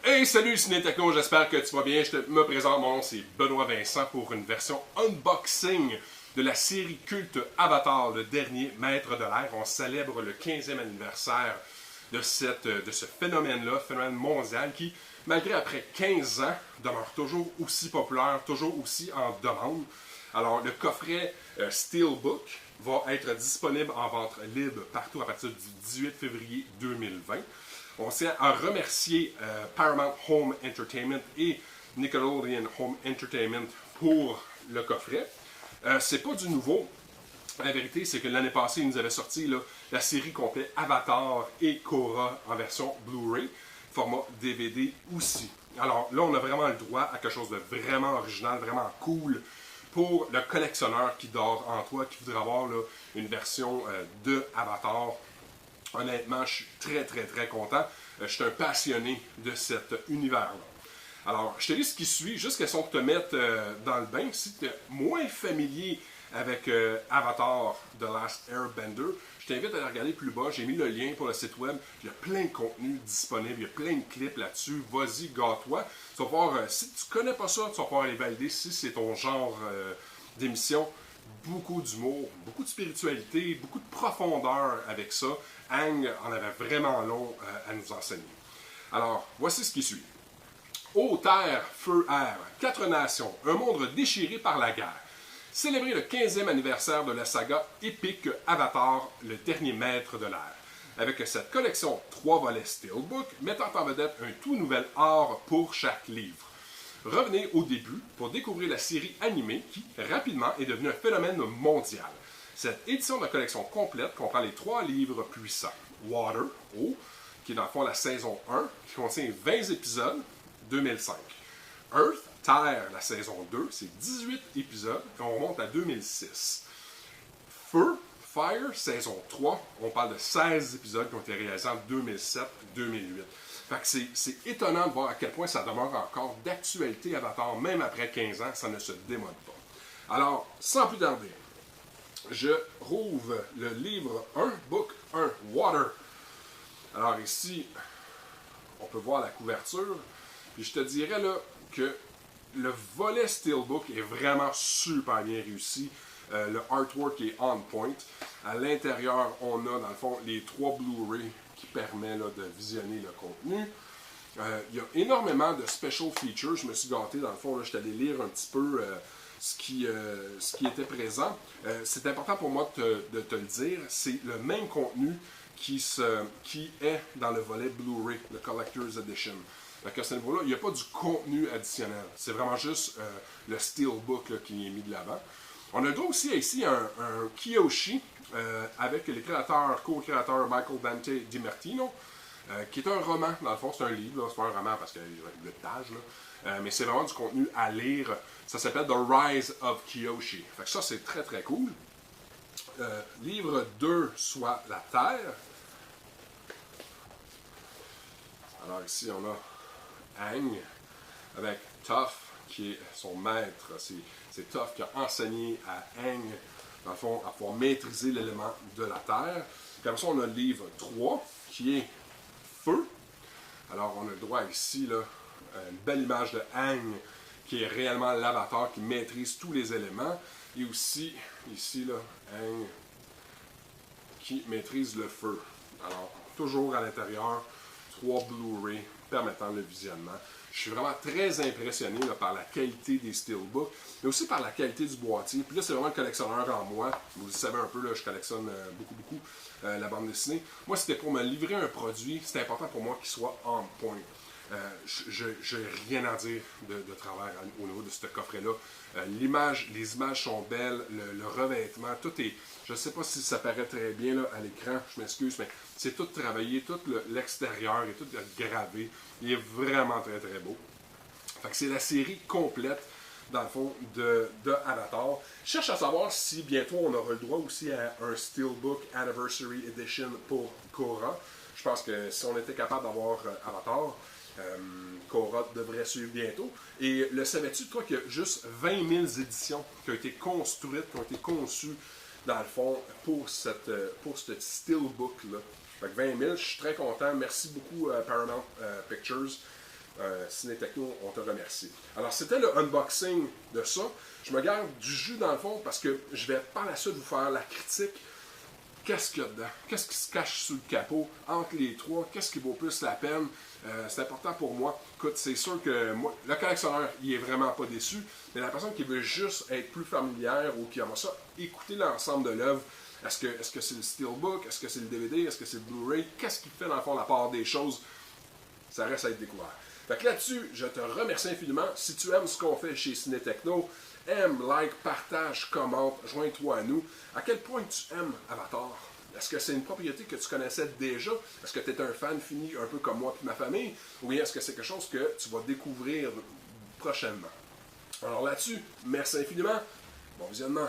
Hey, salut Ciné Techno, j'espère que tu vas bien. Me présente, mon nom c'est Benoît Vincent pour une version unboxing de la série culte Avatar, le dernier maître de l'air. On célèbre le 15e anniversaire de ce phénomène-là, phénomène mondial qui, malgré après 15 ans, demeure toujours aussi populaire, toujours aussi en demande. Alors, le coffret Steelbook va être disponible en vente libre partout à partir du 18 février 2020. On tient à remercier Paramount Home Entertainment et Nickelodeon Home Entertainment pour le coffret. C'est pas du nouveau. La vérité, c'est que l'année passée, ils nous avaient sorti la série complète Avatar et Korra en version Blu-ray, format DVD aussi. Alors là, on a vraiment le droit à quelque chose de vraiment original, vraiment cool pour le collectionneur qui dort en toi, qui voudrait avoir une version de Avatar. Honnêtement, je suis très content. Je suis un passionné de cet univers-là. Alors, je te lis ce qui suit, juste question de te mettre dans le bain. Si tu es moins familier avec Avatar The Last Airbender, je t'invite à aller regarder plus bas. J'ai mis le lien pour le site web. Il y a plein de contenu disponible. Il y a plein de clips là-dessus. Vas-y, gâte-toi. Tu vas pouvoir, si tu connais pas ça, tu vas pouvoir aller valider si c'est ton genre d'émission. Beaucoup d'humour, beaucoup de spiritualité, beaucoup de profondeur avec ça. Aang en avait vraiment long à nous enseigner. Alors, voici ce qui suit. Eau, terre, feu, air, 4 nations, un monde déchiré par la guerre. Célébrer le 15e anniversaire de la saga épique Avatar, le dernier maître de l'air. Avec cette collection 3 volets Steelbook, mettant en vedette un tout nouvel art pour chaque livre. Revenez au début pour découvrir la série animée qui, rapidement, est devenue un phénomène mondial. Cette édition de collection complète comprend les 3 livres puissants. Water, eau, qui est dans le fond la saison 1, qui contient 20 épisodes, 2005. Earth, terre, la saison 2, c'est 18 épisodes, et on remonte à 2006. Feu, fire, saison 3, on parle de 16 épisodes qui ont été réalisés en 2007-2008. Fait que c'est étonnant de voir à quel point ça demeure encore d'actualité Avatar, même après 15 ans, ça ne se démode pas. Alors, sans plus tarder, je rouvre le livre 1, book 1, Water. Alors ici, on peut voir la couverture, puis je te dirais là que le volet Steelbook est vraiment super bien réussi. Le artwork est on point. À l'intérieur, on a dans le fond les 3 Blu-ray qui permet de visionner le contenu. Il y a énormément de special features. Je me suis gâté dans le fond. Je suis allé lire un petit peu ce qui était présent. C'est important pour moi de te le dire. C'est le même contenu qui est dans le volet Blu-ray, le Collector's Edition. Donc à ce niveau-là, il n'y a pas du contenu additionnel. C'est vraiment juste le Steelbook qui est mis de l'avant. On a droit aussi ici un Kyoshi avec les co-créateurs Michael Dante DiMartino, qui est un roman, dans le fond c'est un livre, c'est pas un roman parce qu'il y a une page, mais c'est vraiment du contenu à lire. Ça s'appelle The Rise of Kyoshi. Fait que ça c'est très cool. Livre 2, soit La Terre. Alors ici on a Aang avec Toph qui est son maître. C'est Toph qui a enseigné à Aang, dans le fond, à pouvoir maîtriser l'élément de la terre. Puis après ça, on a le livre 3, qui est Feu. Alors, on a le droit ici, une belle image de Aang, qui est réellement l'avatar, qui maîtrise tous les éléments. Et aussi, ici, Aang, qui maîtrise le feu. Alors, toujours à l'intérieur, 3 Blu-ray permettant le visionnement. Je suis vraiment très impressionné par la qualité des Steelbooks, mais aussi par la qualité du boîtier. Puis là, c'est vraiment le collectionneur en moi. Vous le savez un peu, je collectionne beaucoup la bande dessinée. Moi, c'était pour me livrer un produit, c'était important pour moi qu'il soit on point. Je n'ai rien à dire de travers au niveau de ce coffret-là. Les images sont belles, le revêtement, tout est... Je ne sais pas si ça paraît très bien là, à l'écran, je m'excuse, mais c'est tout travaillé, tout l'extérieur est tout gravé. Il est vraiment très beau. Fait que c'est la série complète, dans le fond, de Avatar. Je cherche à savoir si bientôt on aura le droit aussi à un Steelbook Anniversary Edition pour Korra. Je pense que si on était capable d'avoir Avatar, Korra devrait suivre bientôt. Et le savais-tu, toi, qu'il y a juste 20 000 éditions qui ont été construites, qui ont été conçues, dans le fond, pour ce Steelbook-là. Fait que 20 000, je suis très content. Merci beaucoup Paramount Pictures Ciné Techno, on te remercie. Alors, c'était le unboxing de ça. Je me garde du jus dans le fond parce que je vais par la suite vous faire la critique. Qu'est-ce qu'il y a dedans? Qu'est-ce qui se cache sous le capot? Entre les trois, qu'est-ce qui vaut plus la peine? C'est important pour moi. Écoute, c'est sûr que moi, le collectionneur, il est vraiment pas déçu, mais la personne qui veut juste être plus familière ou qui aimerait ça, écouter l'ensemble de l'œuvre, est-ce que c'est le Steelbook? Est-ce que c'est le DVD? Est-ce que c'est le Blu-ray? Qu'est-ce qui fait dans le fond la part des choses? Ça reste à être découvert. Fait que là-dessus, je te remercie infiniment. Si tu aimes ce qu'on fait chez Ciné Techno, aime, like, partage, commente, joins-toi à nous. À quel point tu aimes Avatar? Est-ce que c'est une propriété que tu connaissais déjà? Est-ce que tu es un fan fini un peu comme moi et ma famille? Ou bien est-ce que c'est quelque chose que tu vas découvrir prochainement? Alors là-dessus, merci infiniment. Bon visionnement.